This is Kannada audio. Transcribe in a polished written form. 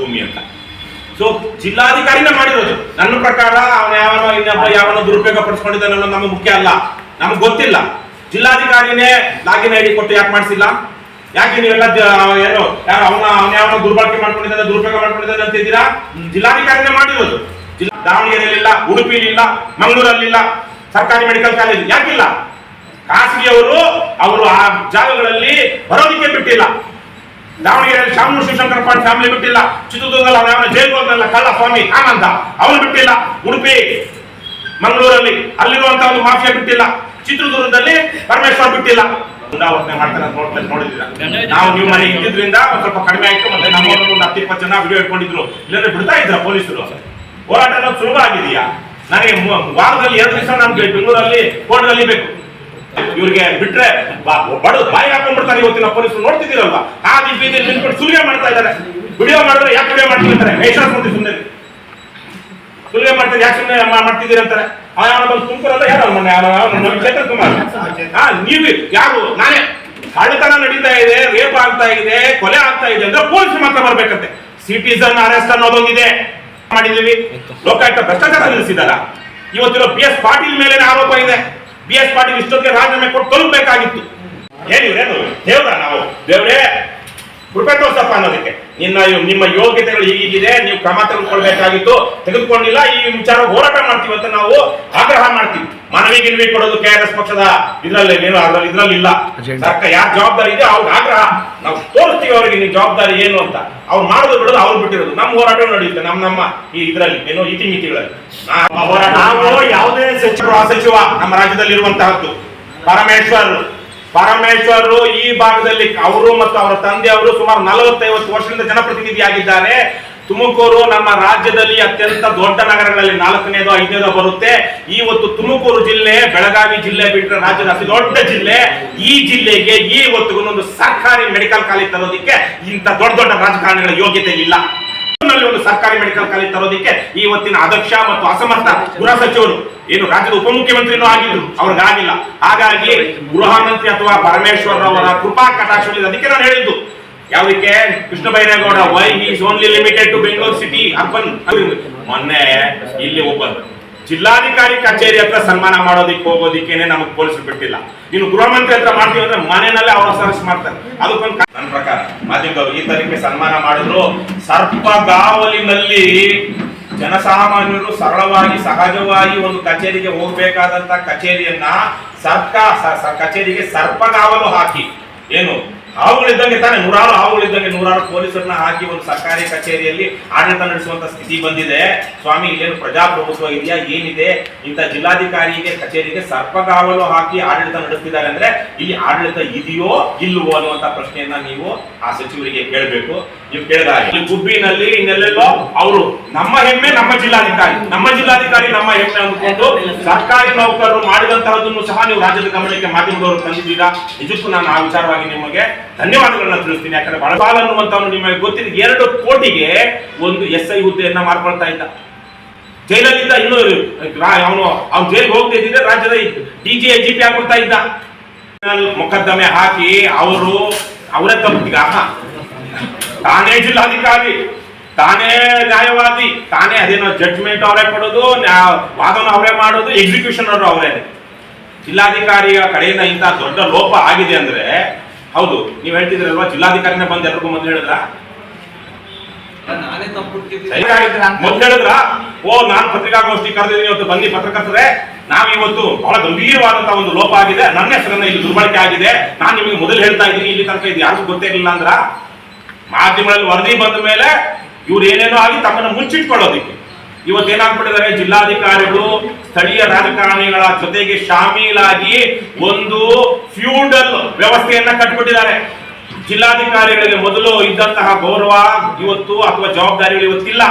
ಭೂಮಿ ಅಂತ. ಸೊ ಜಿಲ್ಲಾಧಿಕಾರಿನೇ ಮಾಡಿರೋದು. ನನ್ನ ಪ್ರಕಾರ ಅವನ ಯಾವನೋ ದುರುಪಯೋಗ ಪಡಿಸ್ಕೊಂಡಿದ್ದಾನೆ ಅನ್ನೋದು ನಮಗೆ ಮುಖ್ಯ ಅಲ್ಲ, ನಮ್ಗೆ ಗೊತ್ತಿಲ್ಲ. ಜಿಲ್ಲಾಧಿಕಾರಿನೇ ಲಾಗಿನ್ ಐಡಿ ಕೊಟ್ಟು ಯಾಕೆ ಮಾಡಿಸಿಲ್ಲ? ಯಾಕೆ ನೀವೆಲ್ಲ ಏನು ಯಾವನೋ ದುರ್ಬಳಕೆ ಮಾಡ್ಕೊಂಡಿದ್ದಾನೆ, ದುರುಪಯೋಗ ಮಾಡ್ಕೊಂಡಿದ್ದಾನೆ ಅಂತ ಇದ್ದೀರಾ? ಜಿಲ್ಲಾಧಿಕಾರಿನೇ ಮಾಡಿರೋದು. ದಾವಣಗೆರೆಯಲ್ಲಿಲ್ಲ, ಉಡುಪಿಲಿಲ್ಲ, ಮಂಗಳೂರಲ್ಲಿಲ್ಲ ಸರ್ಕಾರಿ ಮೆಡಿಕಲ್ ಕಾಲೇಜ್. ಯಾಕಿಲ್ಲ? ಖಾಸಗಿಯವರು ಅವರು ಆ ಜಾಗಗಳಲ್ಲಿ ಬರೋದಿಕ್ಕೆ ಬಿಟ್ಟಿಲ್ಲ. ದಾವಣಗೆರೆಯಲ್ಲಿ ಶಾಮೂರು ಶಿವಶಂಕರ ಪಾಂಡ್ ಫ್ಯಾಮಿಲಿ ಬಿಟ್ಟಿಲ್ಲ. ಚಿತ್ರದುರ್ಗದಲ್ಲಿ ಅವನ ಜೈಲ್ಗೆ ಹೋದ್ನಲ್ಲ ಕಳ್ಳ ಸ್ವಾಮಿ ಆನಂದ, ಅವನು ಬಿಟ್ಟಿಲ್ಲ. ಉಡುಪಿ ಮಂಗಳೂರಲ್ಲಿ ಅಲ್ಲಿರುವಂತಹ ಒಂದು ಮಾಫಿಯಾ ಬಿಟ್ಟಿಲ್ಲ. ಚಿತ್ರದುರ್ಗದಲ್ಲಿ ಪರಮೇಶ್ವರ್ ಬಿಟ್ಟಿಲ್ಲ. ಉಂಡಾವರ್ತನೆ ಮಾಡ್ತಾರೆ ಅಂತ ನೋಡಿದ್ದೀರಾ? ನಾವು ನೀವು ಮನೆ ಇದ್ದಿದ್ರಿಂದ ಒಂದ್ ಸ್ವಲ್ಪ ಕಡಿಮೆ ಆಯ್ತು. ಮತ್ತೆ ನಮ್ಮ ಒಂದು 10-20 ಜನ ವಿಡಿಯೋ ಇಟ್ಕೊಂಡಿದ್ರು, ಇಲ್ಲಾಂದ್ರೆ ಬಿಡ್ತಾ ಇದ್ರ ಪೊಲೀಸರು. ಹೋರಾಟ ಅನ್ನೋದು ಸುಲಭ ಆಗಿದೆಯಾ? ನನಗೆ ವಾರದಲ್ಲಿ 2 ದಿವಸ ನಮ್ಗೆ ಬೆಂಗಳೂರಲ್ಲಿ ಕೋರ್ಟ್ನಲ್ಲಿ ಬೇಕು. ಇವ್ರಿಗೆ ಬಿಟ್ರೆ ಬಡ ಬಾಯಿ ಹಾಕೊಂಡ್ಬಿಡ್ತಾರೆ. ಇವತ್ತಿನ ಪೊಲೀಸರು ನೋಡ್ತಿದ್ದೀರಲ್ವಾ, ಆ ಬೀದಿಯಲ್ಲಿ ನಿಂತ್ಕೊಂಡು ಸುಲಿಗೆ ಮಾಡ್ತಾ ಇದ್ದಾರೆ. ವಿಡಿಯೋ ಮಾಡಿದ್ರೆ ಯಾಕೆ ವಿಡಿಯೋ ಮಾಡ್ತಿರ್ತಾರೆ? ಮಹಿಷಾಸುರ ಸುಮ್ಮನೆ ಸುಲಿಗೆ ಮಾಡ್ತಾರೆ, ಯಾಕೆ ಸುಮ್ಮನೆ ಮಾಡ್ತಿದ್ದೀರಿ ಅಂತಾರೆ. ತುಮಕೂರಲ್ಲ ಯಾರು ಚೇತನ್ ಕುಮಾರ್, ನೀವು ಯಾರು? ನಾನೇ ಕಳ್ಳತನ ನಡೀತಾ ಇದೆ, ರೇಪ್ ಆಗ್ತಾ ಇದೆ, ಕೊಲೆ ಆಗ್ತಾ ಇದೆ ಅಂದ್ರೆ ಪೊಲೀಸ್ ಮಾತ್ರ ಬರ್ಬೇಕಂತೆ. ಸಿಟಿಸನ್ ಅರೆಸ್ಟ್ ಅನ್ನೋದೊಂದಿದೆ ಮಾಡಿದೀವಿ. ಲೋಕಾಯುಕ್ತ ಭ್ರಷ್ಟಾಚಾರ ನಿಲ್ಲಿಸಿದಾರ. ಇವತ್ತಿರೋ BS ಪಾಟೀಲ್ ಮೇಲೆ ಆರೋಪ ಇದೆ. BS ಪಾಟೀಲ್ ಇಷ್ಟೊತ್ತಿಗೆ ರಾಜೀನಾಮೆ ಕೊಟ್ಟು ತಲುಪಬೇಕಾಗಿತ್ತು. ಏನಿವ್ರೇನು ದೇವ್ರ? ನಾವು ದೇವ್ರೇ ಕೃಪೆ ತೋರ್ಸಪ್ಪ ಅನ್ನೋದಕ್ಕೆ. ನಿಮ್ಮ ಯೋಗ್ಯತೆಗಳು ಹೀಗಿದೆ, ನೀವು ಕ್ರಮ ತೆಗೆದುಕೊಳ್ಬೇಕಾಗಿತ್ತು, ತೆಗೆದುಕೊಂಡಿಲ್ಲ. ಈ ವಿಚಾರ ಹೋರಾಟ ಮಾಡ್ತೀವಿ ಅಂತ ನಾವು ಆಗ್ರಹ ಮಾಡ್ತೀವಿ. ಮನವಿ ಕೊಡೋದು KRS ಪಕ್ಷದ ಇದ್ರಲ್ಲಿ ಇಲ್ಲ. ಸರ್ಕಾರ ಯಾರ ಜವಾಬ್ದಾರಿ ಇದೆ ಅವ್ರಿಗೆ ಆಗ್ರಹ ನಾವು ತೋರಿಸ್ತೀವಿ. ಅವರಿಗೆ ನೀವು ಜವಾಬ್ದಾರಿ ಏನು ಅಂತ. ಅವ್ರು ಮಾಡೋದು ಬಿಡೋದು ಅವ್ರು ಬಿಟ್ಟಿರೋದು. ನಮ್ಮ ಹೋರಾಟ ನಡೆಯುತ್ತೆ ನಮ್ಮ ಈ ಇದರಲ್ಲಿ ಏನೋ ಇತಿಮಿತಿಗಳಲ್ಲಿ. ನಾವು ಯಾವುದೇ ಸಚಿವ ನಮ್ಮ ರಾಜ್ಯದಲ್ಲಿ ಇರುವಂತಹದ್ದು ಪರಮೇಶ್ವರ್ ಈ ಭಾಗದಲ್ಲಿ ಅವರು ಮತ್ತು ಅವರ ತಂದೆಯವರು ಸುಮಾರು 40-50 ವರ್ಷದಿಂದ ಜನಪ್ರತಿನಿಧಿಯಾಗಿದ್ದಾರೆ. ತುಮಕೂರು ನಮ್ಮ ರಾಜ್ಯದಲ್ಲಿ ಅತ್ಯಂತ ದೊಡ್ಡ ನಗರಗಳಲ್ಲಿ 4ನೇದೋ 5ನೇದೋ ಬರುತ್ತೆ. ಇವತ್ತು ತುಮಕೂರು ಜಿಲ್ಲೆ, ಬೆಳಗಾವಿ ಜಿಲ್ಲೆ ಬಿಟ್ಟರೆ ರಾಜ್ಯದ ಅತಿ ದೊಡ್ಡ ಜಿಲ್ಲೆ. ಈ ಜಿಲ್ಲೆಗೆ ಈ ಹೊತ್ತಿಗೂ ಒಂದು ಸರ್ಕಾರಿ ಮೆಡಿಕಲ್ ಕಾಲೇಜ್ ತರೋದಕ್ಕೆ ಇಂಥ ದೊಡ್ಡ ದೊಡ್ಡ ರಾಜಕಾರಣಿಗಳ ಯೋಗ್ಯತೆ ಇಲ್ಲ. ಒಂದು ಸರ್ಕಾರಿ ಮೆಡಿಕಲ್ ಕಾಲೇಜ್ ತರೋದಕ್ಕೆ ಇವತ್ತಿನ ಅಧ್ಯಕ್ಷ ಮತ್ತು ಅಸಮರ್ಥ ಗೃಹ ಸಚಿವರು, ಏನು ರಾಜ್ಯದ ಉಪಮುಖ್ಯಮಂತ್ರಿನೂ ಆಗಿದ್ರು, ಅವ್ರಿಗಾಗಿಲ್ಲ. ಹಾಗಾಗಿ ಗೃಹ ಮಂತ್ರಿ ಅಥವಾ ಪರಮೇಶ್ವರ್ ಅವರ ಕೃಪಾ ಕಟಾಕ್ಷ. ಅದಕ್ಕೆ ನಾನು ಹೇಳಿದ್ದು ಯಾವ್ದಕ್ಕೆ Krishna Byregowda why is only limited to Bengaluru city urban. ಮೊನ್ನೆ ಇಲ್ಲಿ ಒಬ್ಬ ಜಿಲ್ಲಾಧಿಕಾರಿ ಕಚೇರಿ ಹತ್ರ ಸನ್ಮಾನ ಮಾಡೋದಿಕ್ಕೆ ಹೋಗೋದಿಕ್ಕೇನೆ ನಮಗೆ ಪೊಲೀಸರು ಬಿಟ್ಟಿಲ್ಲ. ನೀನು ಗೃಹ ಮಂತ್ರಿ ಹತ್ರ ಮಾಡ್ತೀವಿ ಅಂದ್ರೆ ಮನೆಯಲ್ಲೇ ಅವ್ರ ಸರ್ವಿಸ್ ಮಾಡ್ತಾರೆ. ಅದಕ್ಕೊಂದು ನನ್ನ ಪ್ರಕಾರ ಮಾಧ್ಯಮದವರು ಈ ತರಕ್ಕೆ ಸನ್ಮಾನ ಮಾಡಿದ್ರು. ಸರ್ಪಗಾವಲಿನಲ್ಲಿ ಜನಸಾಮಾನ್ಯರು ಸರಳವಾಗಿ ಸಹಜವಾಗಿ ಒಂದು ಕಚೇರಿಗೆ ಹೋಗ್ಬೇಕಾದಂತ ಕಚೇರಿಯನ್ನ ಕಚೇರಿಗೆ ಸರ್ಪಗಾವಲು ಹಾಕಿ, ಏನು ಹಾವುಗಳಿದ್ದಂಗೆ ತಾನೆ, ನೂರಾರು ಹಾವುಗಳಿದ್ದಂಗೆ ನೂರಾರು ಪೊಲೀಸರನ್ನ ಹಾಕಿ ಒಂದು ಸರ್ಕಾರಿ ಕಚೇರಿಯಲ್ಲಿ ಆಡಳಿತ ನಡೆಸುವಂತ ಸ್ಥಿತಿ ಬಂದಿದೆ. ಸ್ವಾಮಿ, ಇಲ್ಲೇನು ಪ್ರಜಾಪ್ರಭುತ್ವ ಇದೆಯಾ ಏನಿದೆ? ಇಂಥ ಜಿಲ್ಲಾಧಿಕಾರಿಗೆ ಕಚೇರಿಗೆ ಸರ್ಪಗಾವಲು ಹಾಕಿ ಆಡಳಿತ ನಡೆಸ್ತಿದ್ದಾರೆ ಅಂದ್ರೆ ಇಲ್ಲಿ ಆಡಳಿತ ಇದೆಯೋ ಇಲ್ಲವೋ ಅನ್ನುವಂತ ಪ್ರಶ್ನೆಯನ್ನ ನೀವು ಆ ಸಚಿವರಿಗೆ ಕೇಳಬೇಕು. ನೀವು ಕೇಳಿದಾಗ ಇಲ್ಲಿ ಗುಬ್ಬಿನಲ್ಲಿ ಇನ್ನೆಲ್ಲೆಲ್ಲೋ ಅವರು ನಮ್ಮ ಹೆಮ್ಮೆ ನಮ್ಮ ಜಿಲ್ಲಾಧಿಕಾರಿ ನಮ್ಮ ಹೆಮ್ಮೆ ಅಂದ್ಕೊಂಡು ಸರ್ಕಾರಿ ನೌಕರರು ಮಾಡಿದಂತಹದನ್ನು ಸಹ ನೀವು ರಾಜ್ಯದ ಗಮನಕ್ಕೆ ಮಾಧ್ಯಮದವರು ತಂದಿದ್ದೀರಾ. ನಿಜಕ್ಕೂ ನಾನು ಆ ವಿಚಾರವಾಗಿ ನಿಮಗೆ ಧನ್ಯವಾದಗಳನ್ನ ತಿಳಿಸ್ತೀನಿ. ಯಾಕಂದ್ರೆ ಬಳಸಾಲ ಅನ್ನುವಂಥವ್ನು ನಿಮಗೆ ಗೊತ್ತಿದೆ, 2 ಕೋಟಿಗೆ ಒಂದು SI ಹುದ್ದೆಯನ್ನ ಮಾರ್ಕೊಳ್ತಾ ಇದ್ದ. ಜೈಲಲ್ಲಿದ್ದ. ಇನ್ನು ಅವ್ನು ಜೈಲಿಗೆ ಹೋಗದೆ ಇದ್ದಿದ್ರೆ ರಾಜ್ಯದ DG IGP ಆಗ್ಬಿಡ್ತಾ ಇದ್ದ. ಮೊಕದ್ದಮೆ ಹಾಕಿ ಅವರೇ ತಪ್ಪಿಗ ತಾನೇ ಜಿಲ್ಲಾಧಿಕಾರಿ, ತಾನೇ ನ್ಯಾಯವಾದಿ, ತಾನೇ ಅದೇನೋ ಜಡ್ಜ್ಮೆಂಟ್ ಅವರೇ ಕೊಡೋದು, ವಾದನ ಅವರೇ ಮಾಡೋದು, ಎಕ್ಸಿಕ್ಯೂಷನ್ ಅವರೇ. ಜಿಲ್ಲಾಧಿಕಾರಿಯ ಕಡೆಯಿಂದ ಇಂಥ ದೊಡ್ಡ ಲೋಪ ಆಗಿದೆ ಅಂದ್ರೆ, ಹೌದು ನೀವು ಹೇಳ್ತಿದ್ರಲ್ವಾ ಜಿಲ್ಲಾಧಿಕಾರಿನೇ ಬಂದು ಎಲ್ರಿಗೂ ಮೊದಲು ಹೇಳಿದ್ರ ನಾನು ಪತ್ರಿಕಾಗೋಷ್ಠಿ ಕರೆದಿದ್ದೀನಿ, ಇವತ್ತು ಬನ್ನಿ ಪತ್ರಕರ್ತರೆ, ನಾವಿವತ್ತು ಬಹಳ ಗಂಭೀರವಾದಂತಹ ಒಂದು ಲೋಪ ಆಗಿದೆ, ನನ್ನ ಹೆಸರನ್ನ ಇಲ್ಲಿ ದುರ್ಬಳಕೆ ಆಗಿದೆ, ನಾನು ನಿಮಗೆ ಮೊದಲು ಹೇಳ್ತಾ ಇದ್ದೀನಿ, ಇಲ್ಲಿ ತನಕ ಇದು ಯಾರಿಗೂ ಗೊತ್ತೇ ಇರಲಿಲ್ಲ ಅಂದ್ರ ಮಾಧ್ಯಮಗಳಲ್ಲಿ ವರದಿ ಬಂದ ಮೇಲೆ ಇವ್ರು ಏನೇನೋ ಆಗಿ ತಮ್ಮನ್ನು ಮುಚ್ಚಿಟ್ಕೊಳ್ಳೋದಿಕ್ಕೆ ಇವತ್ತೇನಾಗ್ಬಿಟ್ಟಿದ್ದಾರೆ, ಜಿಲ್ಲಾಧಿಕಾರಿಗಳು ಸ್ಥಳೀಯ ರಾಜಕಾರಣಿಗಳ ಜೊತೆಗೆ ಶಾಮೀಲಾಗಿ ಒಂದು ಫ್ಯೂಡಲ್ ವ್ಯವಸ್ಥೆಯನ್ನ ಕಟ್ಟಿಬಿಟ್ಟಿದ್ದಾರೆ. ಜಿಲ್ಲಾಧಿಕಾರಿಗಳಿಗೆ ಮೊದಲು ಇದ್ದಂತಹ ಗೌರವ ಇವತ್ತು ಅಥವಾ ಜವಾಬ್ದಾರಿಗಳು ಇವತ್ತಿಲ್ಲ.